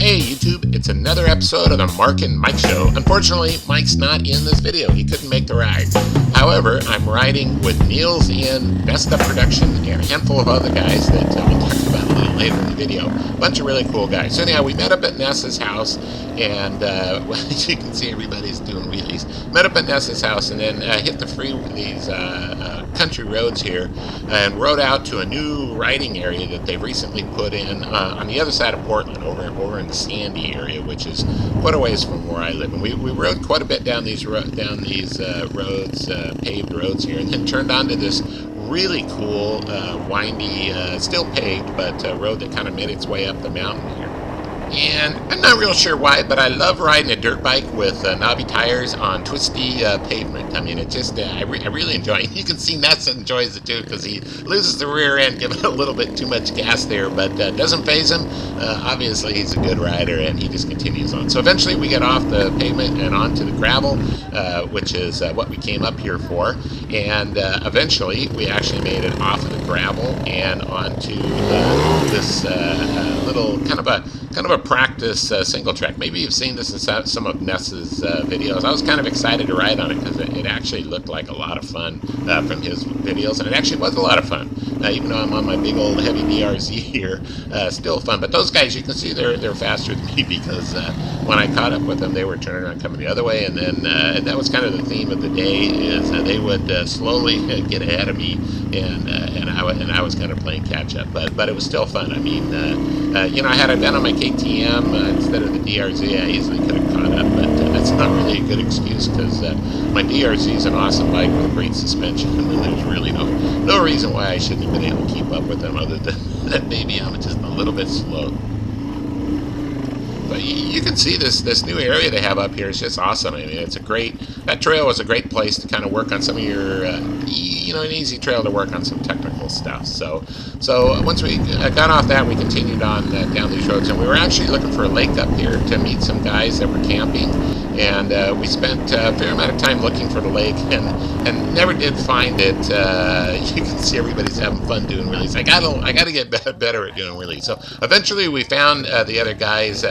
Hey YouTube, it's another episode of the Mark and Mike Show. Unfortunately, Mike's not in this video. He couldn't make the ride. However, I'm riding with Niels and NessedUpProductions and a handful of other guys that we'll talk about a little later in the video. A bunch of really cool guys. So anyhow, we met up at Ness's house, and as you can see, everybody's doing wheelies. Met up at Ness's house, and then hit these country roads here, and rode out to a new riding area that they've recently put in on the other side of Portland, over in the Sandy area, which is quite a ways from where I live. And we rode quite a bit down these roads, paved roads here, and then turned onto this really cool, windy, still paved, but road that kind of made its way up the mountain here. And I'm not real sure why, but I love riding a dirt bike with knobby tires on twisty pavement. I mean, it just, I really enjoy it. You can see Ness enjoys it too, because he loses the rear end, giving it a little bit too much gas there, but doesn't faze him. Obviously, he's a good rider, and he just continues on. So eventually, we get off the pavement and onto the gravel, which is what we came up here for. And eventually, we actually made it off of the gravel and onto this little kind of a practice single track. Maybe you've seen this in some of Ness's videos. I was kind of excited to ride on it because it actually looked like a lot of fun from his videos, and it actually was a lot of fun. Even though I'm on my big old heavy DRZ here, still fun. But those guys, you can see they're faster than me, because when I caught up with them, they were turning around coming the other way, and then that was kind of the theme of the day, is they would slowly get ahead of me, and I was kind of playing catch up, but it was still fun. I mean, had I been on my KTM instead of the DRZ, I easily could have caught up, but that's not really a good excuse, because my DRZ is an awesome bike with great suspension, and there's really no reason why I shouldn't have been able to keep up with them, other than that maybe I'm just a little bit slow. But you can see this new area they have up here is just awesome. I mean, that trail was a great place to kind of work on some of your, an easy trail to work on some technical stuff. So once we got off that, we continued on down these roads, and we were actually looking for a lake up here to meet some guys that were camping, and we spent a fair amount of time looking for the lake, and never did find it. You can see everybody's having fun doing wheelies. I gotta get better at doing wheelies. So eventually we found the other guys.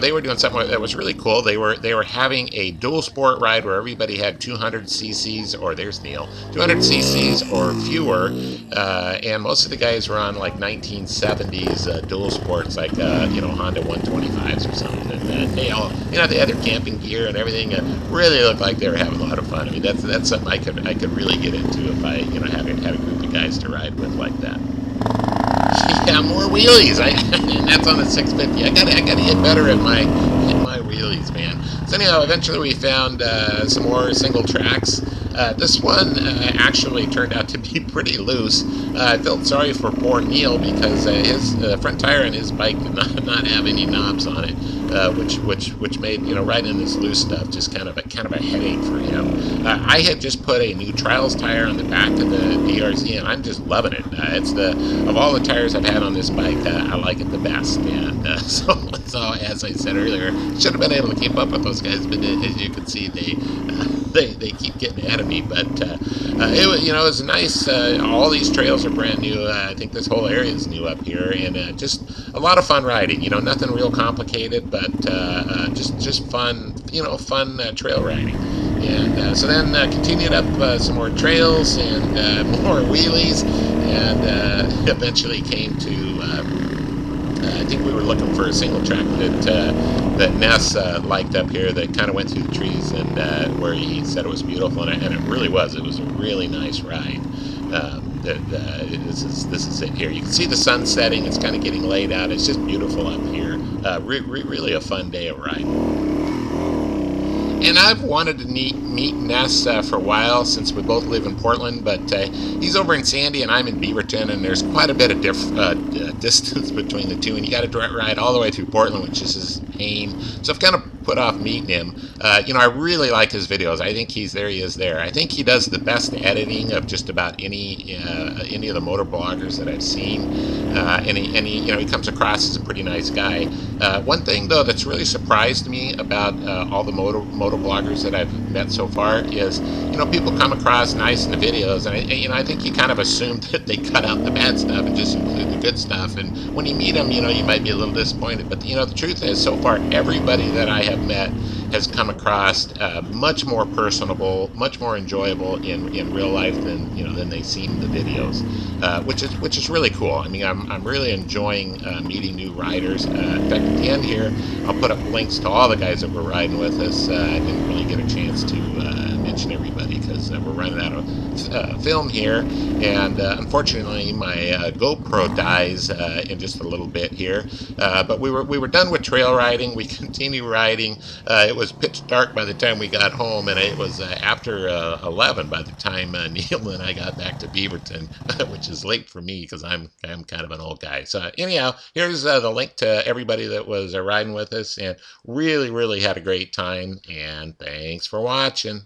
They were doing something that was really cool. They were having a dual sport ride where everybody had 200 cc's, or there's Neil, 200 cc's or fewer, and most of the guys were on like 1970s dual sports, like Honda 125s or something. And they all, they had their camping gear and everything. Really looked like they were having a lot of fun. I mean, that's something I could really get into if I had a group of guys to ride with like that. Yeah, more wheelies. And that's on the 650. I gotta get better at my wheelies, man. So anyhow, eventually we found some more single tracks. This one actually turned out to be pretty loose. I felt sorry for poor Neil, because his front tire on his bike did not have any knobs on it, which made riding this loose stuff just kind of a headache for him. I had just put a new trials tire on the back of the DRZ, and I'm just loving it. It's of all the tires I've had on this bike, I like it the best. And so as I said earlier, should have been able to keep up with those guys, but as you can see, they keep getting ahead of me. But it was nice. All these trails are brand new. I think this whole area is new up here, and just a lot of fun riding. Nothing real complicated, but just fun. Fun trail riding. And so then continued up some more trails and more wheelies, and eventually came to. I think we were looking for a single track that Ness liked up here, that kind of went through the trees, and where he said it was beautiful, and it really was. It was a really nice ride. This is it here. You can see the sun setting. It's kind of getting laid out. It's just beautiful up here. Really a fun day of riding. And I've wanted to meet Ness for a while, since we both live in Portland, but he's over in Sandy and I'm in Beaverton, and there's quite a bit of distance between the two, and you got to ride all the way through Portland, which is a pain. So I've kind of put off meeting him. I really like his videos. I think there he is there. I think he does the best editing of just about any of the motor bloggers that I've seen. He comes across as a pretty nice guy. One thing though that's really surprised me about all the motor bloggers that I've met so far is, people come across nice in the videos, and I think you kind of assume that they cut out the bad stuff and just include the good stuff. And when you meet them, you might be a little disappointed. But the truth is, so far everybody that I have met has come across much more personable, much more enjoyable in real life than they seem in the videos, which is really cool. I mean, I'm really enjoying meeting new riders. In fact, at the end here, I'll put up links to all the guys that were riding with us. I didn't really get a chance to mention everybody because we're running out of film here, and unfortunately my GoPro dies in just a little bit here. But we were done with trail riding. We continued riding. It was pitch dark by the time we got home, and it was after 11 by the time Neil and I got back to Beaverton, which is late for me because I'm kind of an old guy. So anyhow, here's the link to everybody that was riding with us, and really had a great time. And thanks for watching.